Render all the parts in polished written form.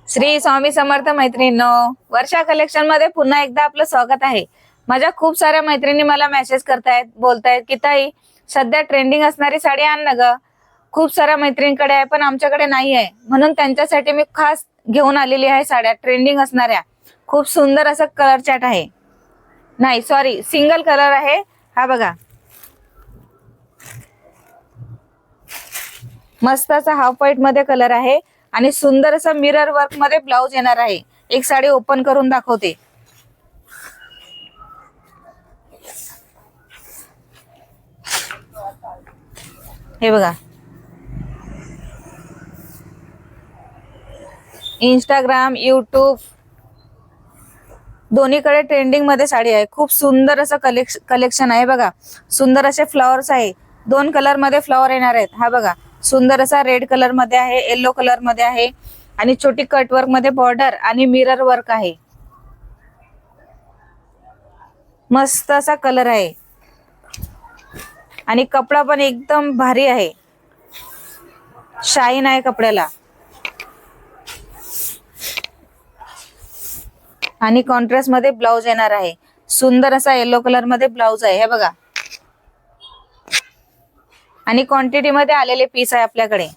श्री स्वामी समर्थ मैत्रिणींनो, वर्षा कलेक्शन मध्ये पुन्हा एकदा आपलं स्वागत आहे। माझ्या खूप साऱ्या मैत्रिणी मला मेसेज करतायत, बोलतायत की ताई सध्या ट्रेंडिंग असणारी साडी आण ना ग। खूप साऱ्या मैत्रिणींकडे आहे पण आमच्याकडे नाही आहे, म्हणून त्यांच्यासाठी मी खास घेऊन आलेली आहे साड्या ट्रेंडिंग असणाऱ्या। खूप सुंदर असं कलर चार्ट आहे, नाही सॉरी सिंगल कलर आहे हा बघा। मस्त असा हाफ व्हाईट मध्ये कलर आहे आणि सुंदर असं मिरर वर्क मध्ये ब्लाउज येणार आहे। एक साडी ओपन करून दाखवते। हे बघा, इंस्टाग्राम यूट्यूब दोन्हीकडे ट्रेंडिंग मध्ये साडी आहे। खूप सुंदर असं कलेक्शन आहे बघा। सुंदर असे फ्लॉवर्स आहे, 2 कलर मध्ये फ्लॉवर येणार आहेत। हा बघा, सुंदर असा रेड कलर मध्ये आहे, येलो कलर मध्ये आहे आणि छोटी कट वर्क मध्ये बॉर्डर आणि मिरर वर्क आहे। मस्त असा कलर आहे आणि कपडा पण एकदम भारी आहे, शाईन आहे कपड्याला। आणि कॉन्ट्रास्ट मध्ये ब्लाउज येणार आहे, सुंदर असा येलो कलर मध्ये ब्लाउज आहे हे बघा। आणि क्वांटिटी मध्ये आलेले पीस आहे आपल्याकडे।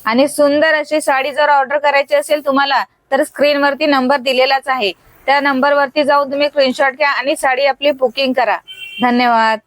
आणि सुंदर अशी साडी जर ऑर्डर करायची असेल तुम्हाला तर स्क्रीन वरती नंबर दिलेलाच आहे, त्या नंबर वरती जाऊन तुम्ही स्क्रीनशॉट घ्या आणि साडी आपली बुकिंग करा। धन्यवाद।